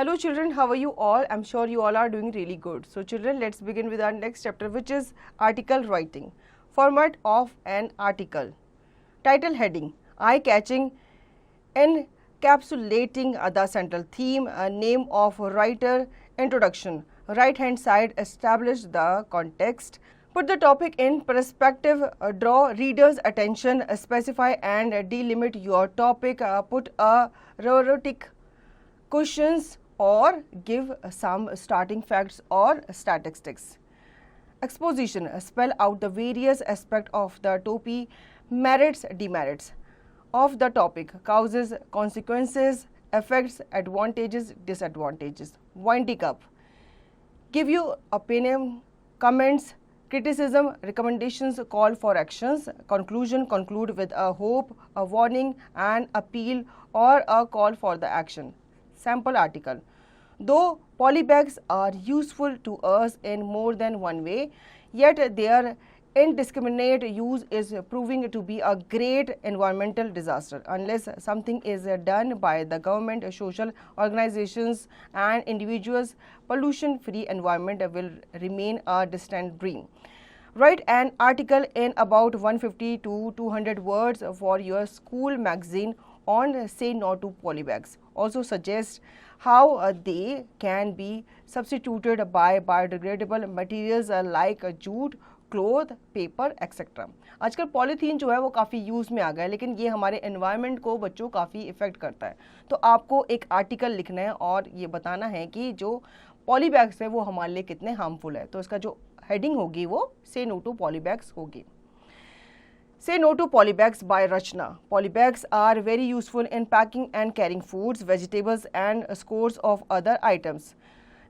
Hello children, how are you all? I'm sure you all are doing really good. So children, let's begin with our next chapter, which is article writing. Format of an article. Title heading, eye-catching, encapsulating the central theme, name of writer, introduction. Right hand side, establish the context. Put the topic in perspective, draw reader's attention, specify and delimit your topic, put a rhetoric questions or give some starting facts or statistics. Exposition, spell out the various aspects of the topic, merits, demerits of the topic, causes, consequences, effects, advantages, disadvantages. Winding up, give you opinion, comments, criticism, recommendations, call for actions. Conclusion, conclude with a hope, a warning, an appeal or a call for the action. Sample article. Though polybags are useful to us in more than one way, yet their indiscriminate use is proving to be a great environmental disaster. Unless something is done by the government, social organizations and individuals, pollution-free environment will remain a distant dream. Write an article in about 150 to 200 words for your school magazine on say no to polybags. Also suggest how they can be substituted by biodegradable materials like jute, cloth, paper etcetera. आजकल polythene जो है वो काफ़ी use में आ गया है, लेकिन ये हमारे एनवायरनमेंट को बच्चों काफ़ी इफ़ेक्ट करता है. तो आपको एक आर्टिकल लिखना है और ये बताना है कि जो पॉलीबैग्स है वो हमारे लिए कितने हार्मफुल है. तो इसका जो हेडिंग होगी वो से नो टू पॉलीबैग्स होगी. Say no to polybags by Rachna. Polybags are very useful in packing and carrying foods, vegetables and scores of other items.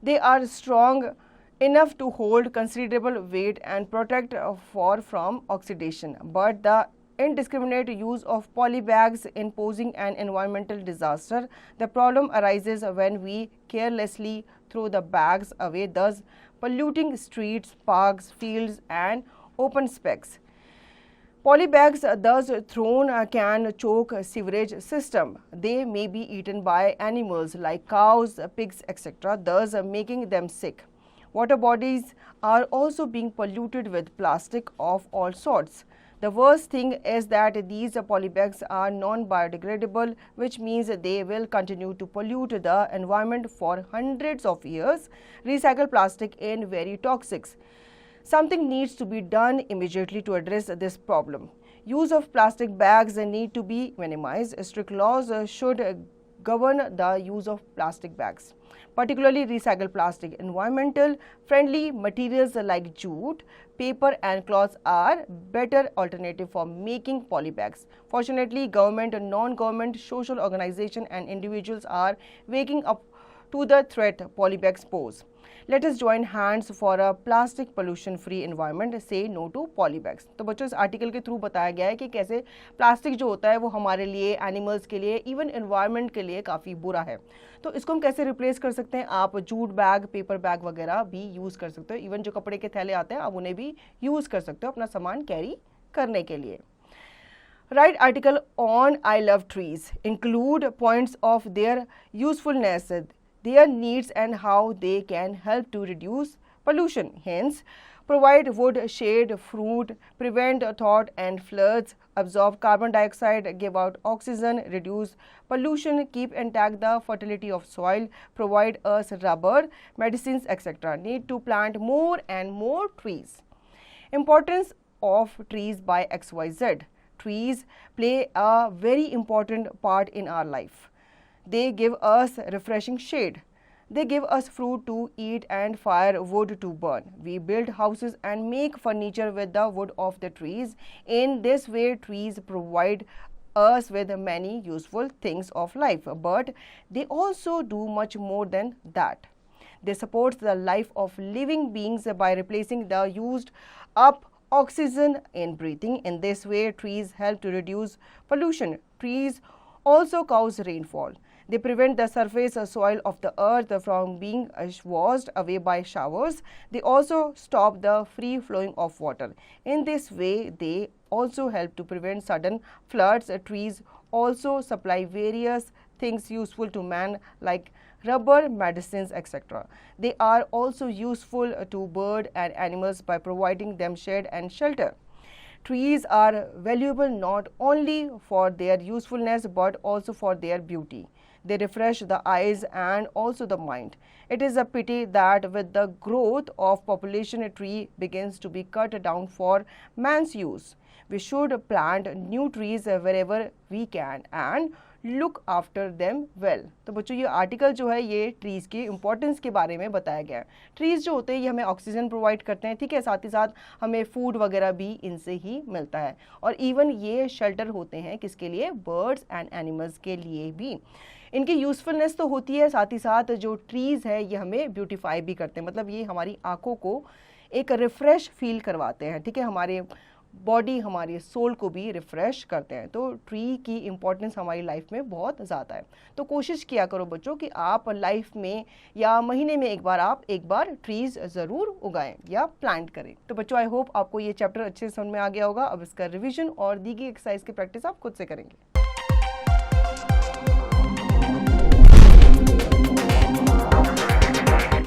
They are strong enough to hold considerable weight and protect from oxidation. But the indiscriminate use of polybags in posing an environmental disaster. The problem arises when we carelessly throw the bags away, thus polluting streets, parks, fields and open spaces. Polybags thus thrown can choke sewerage system. They may be eaten by animals like cows, pigs, etc., thus making them sick. Water bodies are also being polluted with plastic of all sorts. The worst thing is that these polybags are non-biodegradable, which means they will continue to pollute the environment for hundreds of years. Recycle plastic is very toxic. Something needs to be done immediately to address this problem. Use of plastic bags need to be minimized. Strict laws should govern the use of plastic bags, particularly recycled plastic. Environmental friendly materials like jute, paper and cloths are better alternative for making polybags. Fortunately, government, non-government, social organizations and individuals are waking up to the threat polybags pose. Let us join hands for a plastic pollution free environment. Say no to polybags. तो बच्चों इस article के through बताया गया है कि कैसे plastic जो होता है वो हमारे लिए, एनिमल्स के लिए, इवन एनवायरनमेंट के लिए काफ़ी बुरा है. तो इसको हम कैसे रिप्लेस कर सकते हैं. आप जूट बैग, पेपर बैग वगैरह भी यूज़ कर सकते हो. इवन जो कपड़े के थैले आते हैं आप उन्हें भी यूज़ कर सकते हो अपना सामान कैरी करने के लिए. Write article on I love trees. Include points of their usefulness, their needs and how they can help to reduce pollution. Hence, provide wood, shade, fruit, prevent drought and floods, absorb carbon dioxide, give out oxygen, reduce pollution, keep intact the fertility of soil, provide us rubber, medicines, etc. Need to plant more and more trees. Importance of trees by XYZ. Trees play a very important part in our life. They give us refreshing shade. They give us fruit to eat and firewood to burn. We build houses and make furniture with the wood of the trees. In this way, trees provide us with many useful things of life, but they also do much more than that. They support the life of living beings by replacing the used up oxygen in breathing. In this way, trees help to reduce pollution. Trees also cause rainfall. They prevent the surface soil of the earth from being washed away by showers. They also stop the free flowing of water. In this way, they also help to prevent sudden floods. Trees also supply various things useful to man like rubber, medicines, etc. They are also useful to birds and animals by providing them shade and shelter. Trees are valuable not only for their usefulness but also for their beauty. They refresh the eyes and also the mind. It is a pity that with the growth of population, a tree begins to be cut down for man's use. We should plant new trees wherever we can and look after them well. तो बच्चों ये article जो है ये trees की importance के बारे में बताया गया है। ट्रीज़ जो होते हैं ये हमें ऑक्सीजन प्रोवाइड करते हैं, ठीक है, साथ ही साथ हमें फूड वगैरह भी इनसे ही मिलता है, और इवन ये शेल्टर होते हैं किसके लिए, बर्ड्स एंड एनिमल्स के लिए भी। इनकी यूज़फुलनेस तो होती है, साथ ही साथ जो ट्रीज़ है ये हमें ब्यूटीफाई भी करते हैं, मतलब ये हमारी आँखों को एक रिफ़्रेश फील करवाते हैं, ठीक है, हमारे बॉडी हमारी सोल को भी रिफ़्रेश करते हैं। तो ट्री की इम्पोर्टेंस हमारी लाइफ में बहुत ज़्यादा है। तो कोशिश किया करो बच्चों कि आप लाइफ में या महीने में एक बार ट्रीज़ ज़रूर उगाएं या प्लांट करें। तो बच्चों आई होप आपको ये चैप्टर अच्छे से समझ में आ गया होगा। अब इसका रिवीजन और दी गई एक्सरसाइज की प्रैक्टिस आप खुद से करेंगे।